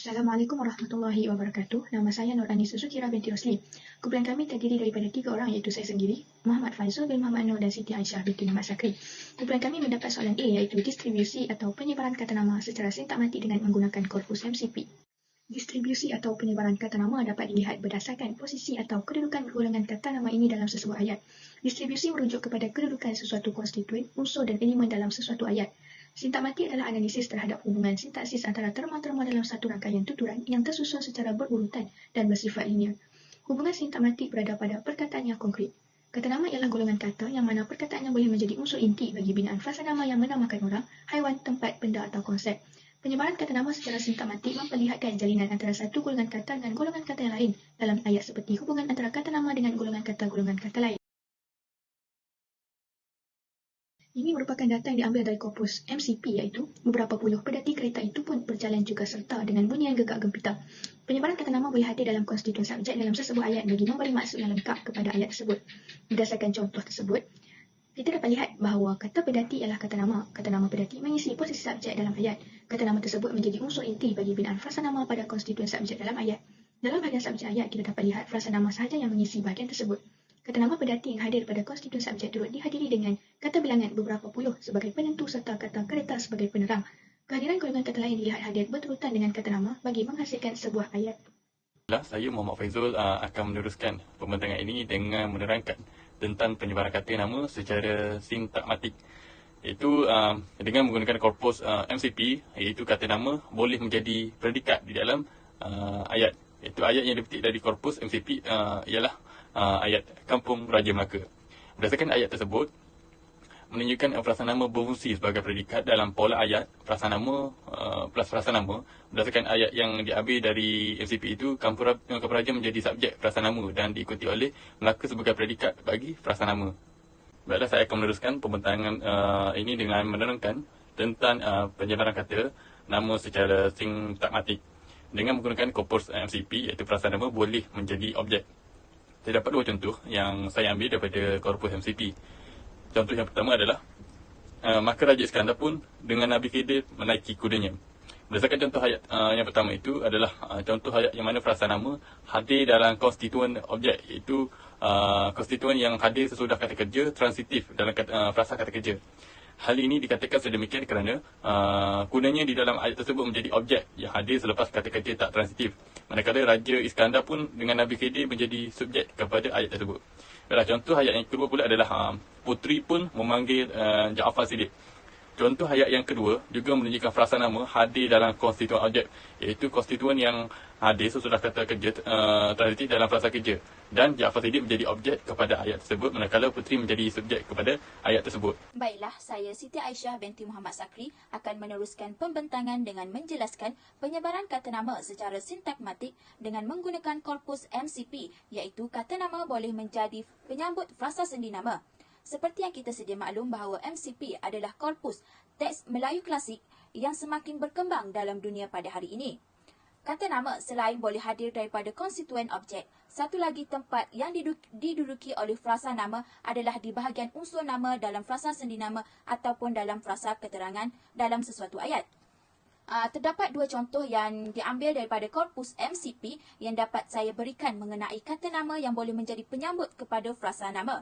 Assalamualaikum warahmatullahi wabarakatuh. Nama saya Nur Anis Sukira binti Rosli. Kumpulan kami terdiri daripada 3 orang iaitu saya sendiri, Muhammad Faizul bin Muhammad Nur dan Siti Aisyah binti Muhammad Sakri. Kumpulan kami mendapat soalan A iaitu distribusi atau penyebaran kata nama secara sintakmatik dengan menggunakan korpus MCP. Distribusi atau penyebaran kata nama dapat dilihat berdasarkan posisi atau kedudukan golongan kata nama ini dalam sesebuah ayat. Distribusi merujuk kepada kedudukan sesuatu konstituen, unsur dan elemen dalam sesuatu ayat. Sintakmatik adalah analisis terhadap hubungan sintaksis antara terma-terma dalam satu rangkaian tuturan yang tersusun secara berurutan dan bersifat linear. Hubungan sintakmatik berada pada perkataan yang konkret. Kata nama ialah golongan kata yang mana perkataannya boleh menjadi unsur inti bagi binaan frasa nama yang menamakan orang, haiwan, tempat, benda atau konsep. Penyebaran kata nama secara sintakmatik memperlihatkan jalinan antara satu golongan kata dengan golongan kata yang lain dalam ayat seperti hubungan antara kata nama dengan golongan kata lain. Ini merupakan data yang diambil dari korpus MCP iaitu beberapa puluh pedati kereta itu pun berjalan juga serta dengan bunyi yang gegak gempita. Penyebaran kata nama boleh hadir dalam konstituen subjek dalam sesebuah ayat bagi memberi maksud yang lengkap kepada ayat tersebut. Berdasarkan contoh tersebut, kita dapat lihat bahawa kata pedati ialah kata nama. Kata nama pedati mengisi posisi subjek dalam ayat. Kata nama tersebut menjadi unsur inti bagi binaan frasa nama pada konstituen subjek dalam ayat. Dalam bahagian subjek ayat, kita dapat lihat frasa nama sahaja yang mengisi bahagian tersebut. Kata nama pedati yang hadir pada konstituen subjek turut dihadiri dengan kata bilangan beberapa puluh sebagai penentu serta kata kereta sebagai penerang. Kehadiran golongan kata lain dilihat hadir berurutan dengan kata nama bagi menghasilkan sebuah ayat. Saya Muhammad Faizul akan meneruskan pembentangan ini dengan menerangkan tentang penyebaran kata nama secara sintakmatik. Iaitu dengan menggunakan korpus MCP, iaitu kata nama boleh menjadi predikat di dalam ayat. Iaitu ayat yang dipetik dari korpus MCP ialah ayat Kampung Raja Melaka. Berdasarkan ayat tersebut, menunjukkan frasa nama berfungsi sebagai predikat dalam pola ayat frasa nama plus frasa nama. Berdasarkan ayat yang diambil dari MCP itu, Kampung Raja menjadi subjek frasa nama dan diikuti oleh Melaka sebagai predikat bagi frasa nama. Baiklah, saya akan meneruskan pembentangan ini dengan menerangkan tentang penyebaran kata nama secara sintakmatik. Dengan menggunakan korpus MCP, iaitu frasa nama boleh menjadi objek. Terdapat 2 contoh yang saya ambil daripada korpus MCP. Contoh yang pertama adalah maka Raja Iskandar pun dengan Nabi Khidir menaiki kudanya. Berdasarkan contoh ayat yang pertama itu adalah contoh ayat yang mana frasa nama hadir dalam konstituen objek, iaitu konstituen yang hadir sesudah kata kerja transitif dalam frasa kata kerja. Hal ini dikatakan sedemikian kerana gunanya di dalam ayat tersebut menjadi objek yang hadir selepas kata kerja tak transitif. Manakala Raja Iskandar pun dengan Nabi Khidir menjadi subjek kepada ayat tersebut. Contoh ayat yang kedua pula adalah puteri pun memanggil Ja'far Siddiq. Contoh ayat yang kedua juga menunjukkan frasa nama hadir dalam konstituen objek, iaitu konstituen yang hadir sesudah kata kerja transitif dalam frasa kerja. Dan Ja'far Siddiq menjadi objek kepada ayat tersebut, manakala puteri menjadi subjek kepada ayat tersebut. Baiklah, saya Siti Aisyah binti Muhammad Sakri akan meneruskan pembentangan dengan menjelaskan penyebaran kata nama secara sintakmatik dengan menggunakan korpus MCP, iaitu kata nama boleh menjadi penyambut frasa sendi nama. Seperti yang kita sedia maklum bahawa MCP adalah korpus teks Melayu klasik yang semakin berkembang dalam dunia pada hari ini. Kata nama selain boleh hadir daripada konstituen objek, satu lagi tempat yang diduduki oleh frasa nama adalah di bahagian unsur nama dalam frasa sendi nama ataupun dalam frasa keterangan dalam sesuatu ayat. Terdapat 2 contoh yang diambil daripada korpus MCP yang dapat saya berikan mengenai kata nama yang boleh menjadi penyambut kepada frasa nama.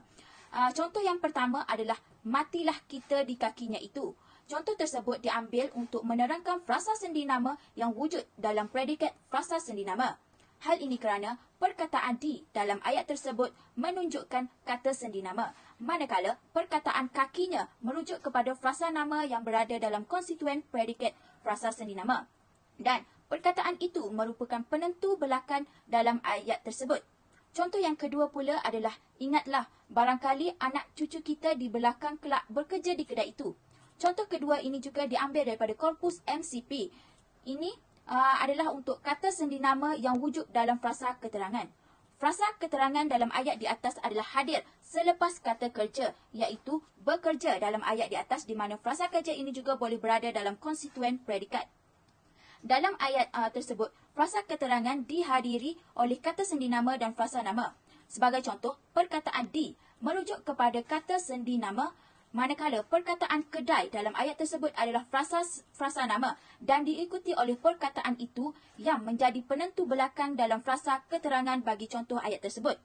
Contoh yang pertama adalah matilah kita di kakinya itu. Contoh tersebut diambil untuk menerangkan frasa sendi nama yang wujud dalam predikat frasa sendi nama. Hal ini kerana perkataan di dalam ayat tersebut menunjukkan kata sendi nama, manakala perkataan kakinya merujuk kepada frasa nama yang berada dalam konstituen predikat frasa sendi nama. Dan perkataan itu merupakan penentu belakang dalam ayat tersebut. Contoh yang kedua pula adalah, ingatlah, barangkali anak cucu kita di belakang kelak bekerja di kedai itu. Contoh kedua ini juga diambil daripada korpus MCP. Ini adalah untuk kata sendi nama yang wujud dalam frasa keterangan. Frasa keterangan dalam ayat di atas adalah hadir selepas kata kerja, iaitu bekerja dalam ayat di atas, di mana frasa kerja ini juga boleh berada dalam konstituen predikat. Dalam ayat tersebut, frasa keterangan dihadiri oleh kata sendi nama dan frasa nama. Sebagai contoh, perkataan di merujuk kepada kata sendi nama Manakala perkataan kedai dalam ayat tersebut adalah frasa nama dan diikuti oleh perkataan itu yang menjadi penentu belakang dalam frasa keterangan bagi contoh ayat tersebut.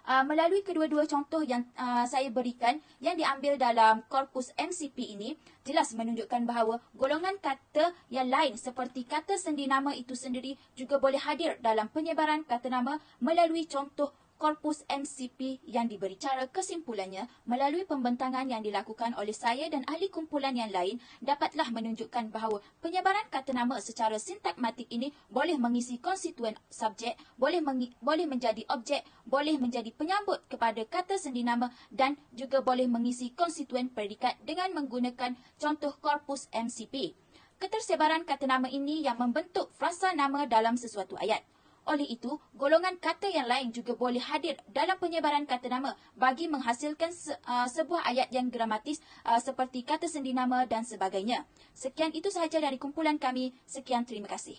Melalui kedua-dua contoh yang saya berikan yang diambil dalam korpus MCP ini, jelas menunjukkan bahawa golongan kata yang lain seperti kata sendi nama itu sendiri juga boleh hadir dalam penyebaran kata nama melalui contoh korpus MCP yang diberi. Cara kesimpulannya, melalui pembentangan yang dilakukan oleh saya dan ahli kumpulan yang lain, dapatlah menunjukkan bahawa penyebaran kata nama secara sintakmatik ini boleh mengisi konstituen subjek, boleh menjadi objek, boleh menjadi penyambut kepada kata sendi nama dan juga boleh mengisi konstituen predikat dengan menggunakan contoh korpus MCP. Ketersebaran kata nama ini yang membentuk frasa nama dalam sesuatu ayat. Oleh itu, golongan kata yang lain juga boleh hadir dalam penyebaran kata nama bagi menghasilkan sebuah ayat yang gramatis seperti kata sendi nama dan sebagainya. Sekian itu sahaja dari kumpulan kami. Sekian, terima kasih.